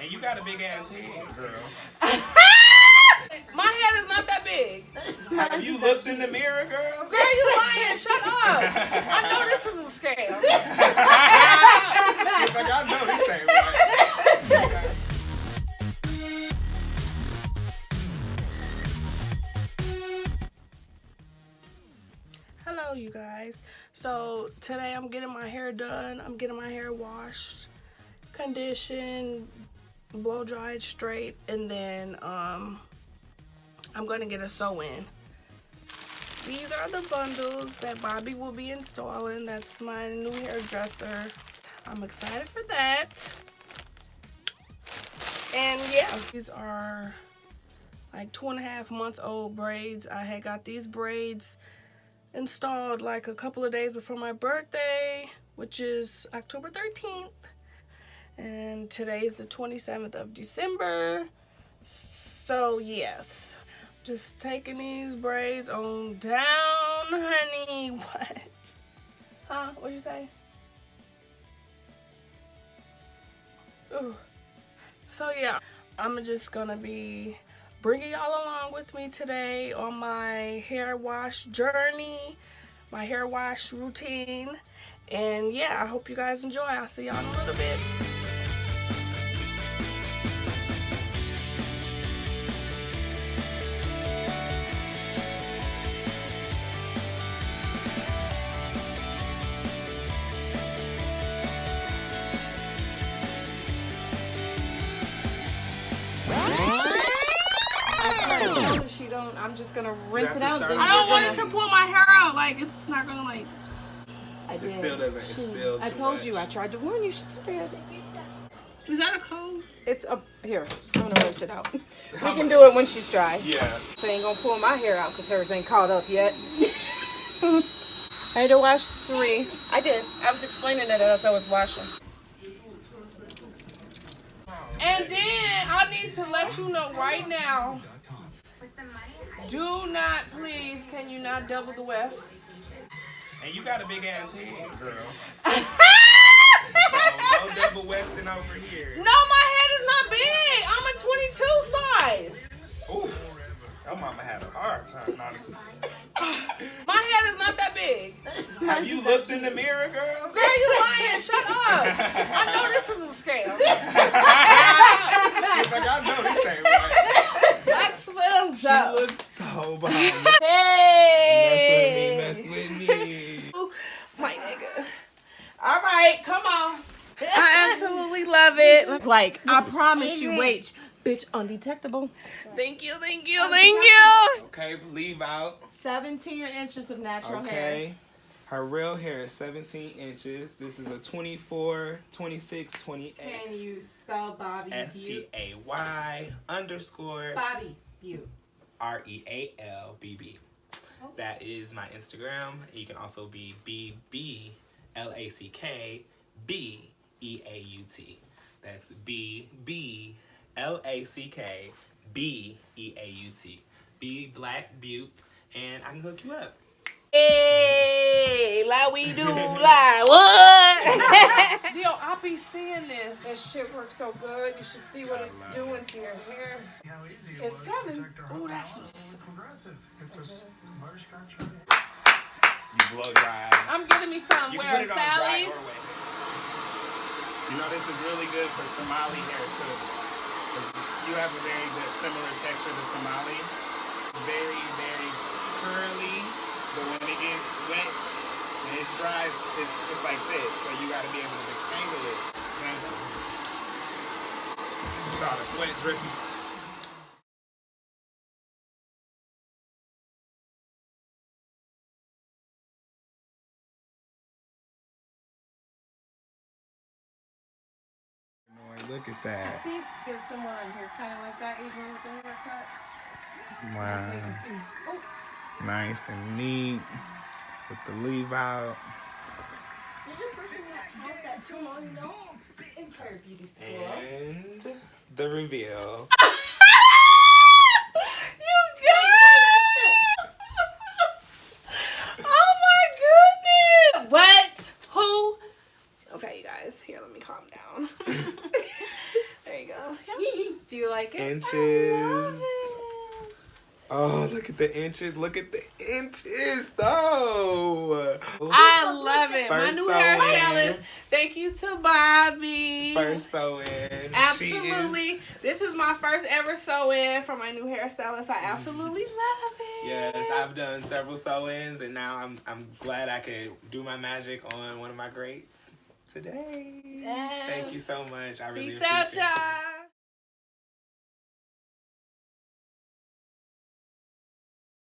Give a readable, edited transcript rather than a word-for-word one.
And you got a big ass head, girl. My head is not that big. Have you looked in the mirror, girl? Girl, you lying. Shut up. I know this is a scam. She's like, I know this ain't right. Hello, you guys. So today I'm getting my hair done. I'm getting my hair washed, conditioned, blow dried straight, and then I'm going to get a sew-in. These are the bundles that Bobby will be installing. That's my new hairdresser. I'm excited for that. And yeah, these are like 2.5-month-old braids. I had got these braids installed like a couple of days before my birthday, which is October 13th. And today's the 27th of December. So yes. Just taking these braids on down, honey. What? Huh? What'd you say? Ooh. So yeah, I'm just gonna be bringing y'all along with me today on my hair wash journey, my hair wash routine. And yeah, I hope you guys enjoy. I'll see y'all in a little bit. She don't. I'm just gonna rinse it out. I don't want it to pull my hair out. Like it's not gonna like. I did. It still doesn't. It's still. I told you. I tried to warn you. She took it. Is that a cone? It's up here. I'm gonna rinse it out. We can do it when she's dry. Yeah. So I ain't gonna pull my hair out because hers ain't caught up yet. I had to wash 3. I did. I was explaining it as I was washing. And then I need to let you know right now. Do not, please, can you not double the wefts? And you got a big ass head, girl. So no double wefting over here. No, my head is not big. I'm a 22 size. Ooh, your mama had a hard time, honestly. My head is not that big. Have you looked in the mirror, girl? Girl, you lying. Shut up. I know this is a scam. She's like, I know this ain't right. Wax films She up. looks so behind me. Hey. Mess with me. My nigga. All right, come on. I absolutely love it. Like I promise you. Wait, bitch, undetectable. Thank you, thank you, thank you. Okay, leave out. 17 inches of natural hair. Okay. Her real hair is 17 inches. This is a 24, 26, 28. Can you spell Bobby Butte? STAY_ Bobby Butte. REALBB. That is my Instagram. You can also be BBLACKBEAUT. That's BBLACKBEAUT. Be Black Butte, and I can hook you up. Hey, like we do, like what? Yo, I'll be seeing this. That shit works so good. You should see what it's doing to your hair. It's coming. Oh, that's some. You blow dry. I'm getting me some. You can Where put it on dry Sally's? or wet. You know, this is really good for Somali hair too. You have a very good similar texture to Somali. It's very, very curly, but when it gets wet and it dries, it's like this. So you got to be able to detangle it. You saw the sweat dripping. Look at I that. think there's someone on here kind of like that, even with the haircut. Wow. Oh. Nice and neat. With the leave out. There's a person that has that too long, you know? Empire Beauty School. And the reveal. You guys! Oh my goodness! What? Who? Okay, you guys. Here, let me calm down. There you go. Do you like it? Inches. I love it. Oh, look at the inches. Look at the inches, though. I love it. First My new sew-in. hairstylist. Thank you to Bobby. First sew-in. Absolutely. This is my first ever sew-in for my new hairstylist. I absolutely love it. Yes, I've done several sew-ins, and now I'm glad I could do my magic on one of my greats today. Yes. Thank you so much. I really Peace appreciate out, it. y'all.